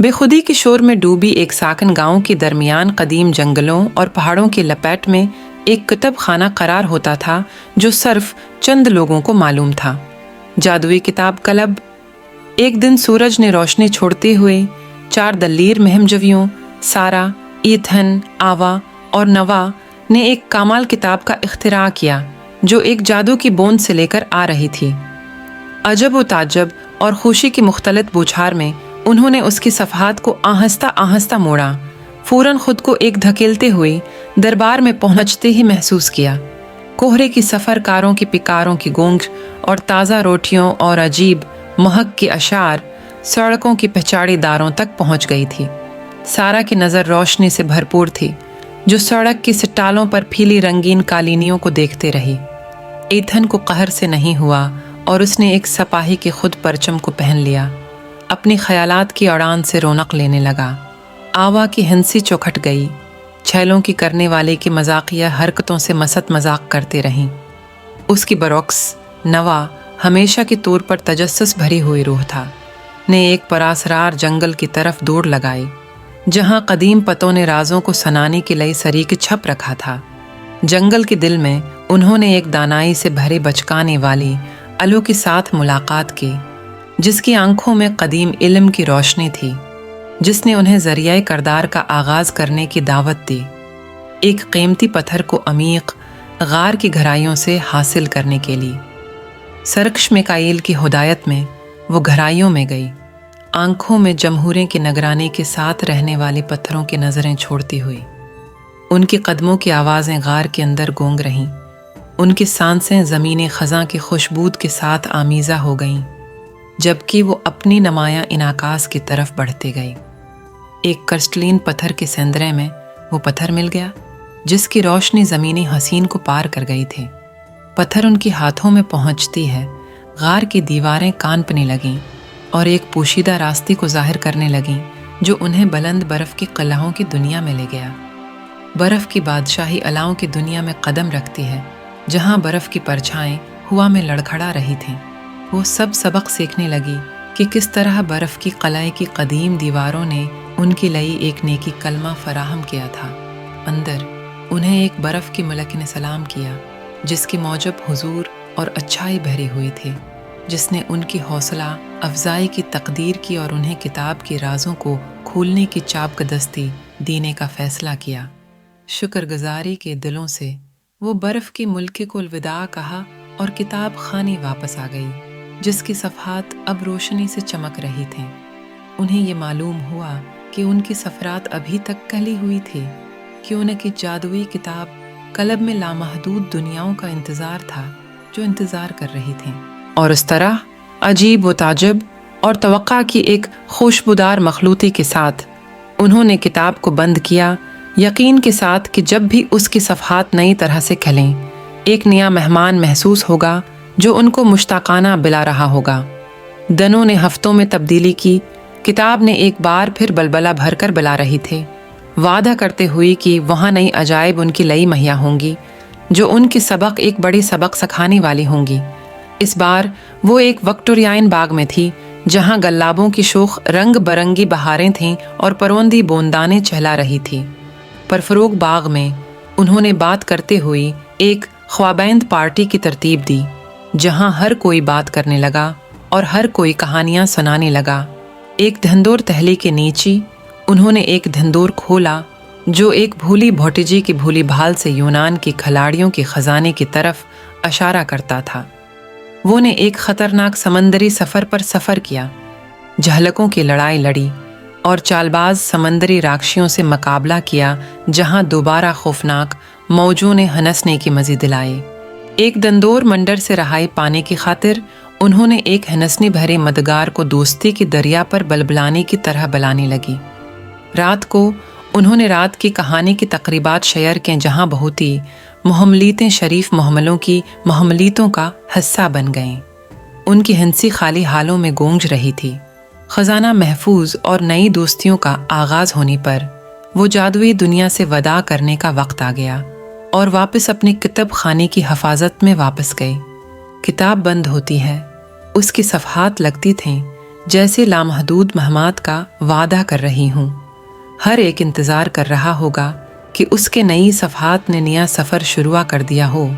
बेखुदी के शोर में डूबी एक साकन गांव के दरमियान कदीम जंगलों और पहाड़ों की लपेट में एक किताब खाना करार होता था जो सिर्फ चंद लोगों को मालूम था। जादुई किताब कलब। एक दिन सूरज ने रोशनी छोड़ते हुए 4 दल्लीर महमजवियों सारा, ईथन, आवा और नवा ने एक कामाल किताब का इख्तिरा किया जो एक जादू की बूंद से लेकर आ रही थी। अजब व ताज्जुब और खुशी की मुख्तलिफ बौछार में उन्होंने उसकी सफ़हात को आहिस्ता आहिस्ता मोड़ा। फ़ौरन खुद को एक धकेलते हुए दरबार में पहुंचते ही महसूस किया। कोहरे की सफ़रकारों की पिकारों की गूंज और ताज़ा रोटियों और अजीब महक के अशार सड़कों की पहचाड़ीदारों तक पहुंच गई थी। सारा की नज़र रोशनी से भरपूर थी, जो सड़क की सिटालों पर फीली रंगीन कालीनियों को देखते रही। ईथन को कहर से नहीं हुआ और उसने एक सिपाही के खुद परचम को पहन लिया। अपनी ख्यालात की उड़ान से रौनक लेने लगा। आवा की हंसी चौखट गई। छैलों की करने वाले की मजाकिया हरकतों से मसत मजाक करते रहीं। उसकी बरक्स नवा हमेशा के तौर पर तजस्सुस भरी हुई रूह था, ने एक परासरार जंगल की तरफ दौड़ लगाई जहां कदीम पतों ने राजों को सनाने के लिए सरीक छप रखा था। जंगल के दिल में उन्होंने एक दानाई से भरे बचकाने वाली अलू के साथ मुलाकात की, जिसकी आंखों में कदीम इल्म की रोशनी थी, जिसने उन्हें ज़रिया करदार का आगाज़ करने की दावत दी। एक कीमती पत्थर को अमीक गार की गहराइयों से हासिल करने के लिए सरकश मिकाईल की हिदायत में वो गहराइयों में गई, आंखों में जमहूरे की निगरानी के साथ रहने वाले पत्थरों की नज़रें छोड़ती हुई। उनके कदमों की आवाज़ें गार के अंदर गूंग रहीं। उनकी सांसें ज़मीन ख़ज़ां की खुशबूद के साथ आमीज़ा हो गईं, जबकि वो अपनी नुमायां इनाकास की तरफ बढ़ते गए। एक क्रिस्टलीन पत्थर के सेंदरे में वो पत्थर मिल गया जिसकी रोशनी ज़मीनी हसीन को पार कर गई थी। पत्थर उनके हाथों में पहुंचती है, गार की दीवारें कांपने लगीं और एक पोशीदा रास्ते को जाहिर करने लगीं जो उन्हें बुलंद बर्फ़ की क़लहों की दुनिया में ले गया। बर्फ़ की बादशाही अलाओं की दुनिया में कदम रखती है, जहाँ बर्फ़ की परछाएं हवा में लड़खड़ा रही थीं। वो सब सबक सीखने लगी कि किस तरह बर्फ़ की क़लअे की कदीम दीवारों ने उनके लिए एक नेकी कलमा फराहम किया था। अंदर उन्हें एक बर्फ़ की मलक ने सलाम किया, जिसकी मौजब हुजूर और अच्छाई भरी हुई थी, जिसने उनकी हौसला अफजाई की तकदीर की और उन्हें किताब के राजों को खोलने की चाबकदस्ती देने का फ़ैसला किया। शुक्रगुजारी के दिलों से वो बर्फ़ के मुल्क को अलविदा कहा और किताब खाने वापस आ गई, जिसकी सफ़हात अब रोशनी से चमक रही थीं। उन्हें ये मालूम हुआ कि उनकी सफ़रात अभी तक कली हुई थी, कि उनकी जादुई किताब कलब में लामहदूद दुनियाओं का इंतज़ार था जो इंतज़ार कर रही थीं। और इस तरह अजीब व ताज्जुब और तवक्का की एक खुशबूदार मखलूती के साथ उन्होंने किताब को बंद किया, यकीन के साथ कि जब भी उसकी सफ़हात नई तरह से खलें, एक नया मेहमान महसूस होगा जो उनको मुश्ताकाना बिला रहा होगा। दिनों ने हफ्तों में तब्दीली की। किताब ने एक बार फिर बलबला भरकर बिला रही थी, वादा करते हुए कि वहाँ नई अजायब उनकी लई महिया होंगी जो उनकी सबक एक बड़ी सबक सिखाने वाली होंगी। इस बार वो एक विक्टोरियाइन बाग में थी, जहाँ गल्लाबों की शोख रंग बरंगी बहारें थीं और परवंदी बूंदानें चहला रही थी। परफरोग बाग में उन्होंने बात करते हुए एक ख्वाबैंद पार्टी की तरतीब दी, जहाँ हर कोई बात करने लगा और हर कोई कहानियाँ सुनाने लगा। एक धंधोर तहली के नीचे उन्होंने एक धंधोर खोला जो एक भूली भोटिजी की भूली भाल से यूनान के खिलाड़ियों के खजाने की तरफ इशारा करता था। वो ने एक ख़तरनाक समंदरी सफ़र पर सफ़र किया, झलकों की लड़ाई लड़ी और चालबाज समंदरी राक्षियों से मुकाबला किया, जहाँ दोबारा खौफनाक मौजों ने हंसने की मज़े दिलाए। एक दंदोर मंडर से रहाई पाने की खातिर उन्होंने एक हंसने भरे मदगार को दोस्ती की दरिया पर बलबलाने की तरह बलाने लगी। रात को उन्होंने रात की कहानी की तकरीबात शेयर के, जहाँ बहुती महमलीतें शरीफ महमलों की महमलीतों का हिस्सा बन गईं। उनकी हंसी खाली हालों में गूंज रही थी। ख़जाना महफूज और नई दोस्तियों का आगाज़ होने पर वो जादुई दुनिया से वदा करने का वक्त आ गया और वापस अपने किताब खाने की हफाजत में वापस गए। किताब बंद होती है, उसकी सफ़हात लगती थीं جیسے لامحدود مہمات کا وعدہ کر رہی ہوں۔ ہر ایک انتظار کر رہا ہوگا کہ اس کے نئی صفحات نے نیا سفر شروع کر دیا ہو۔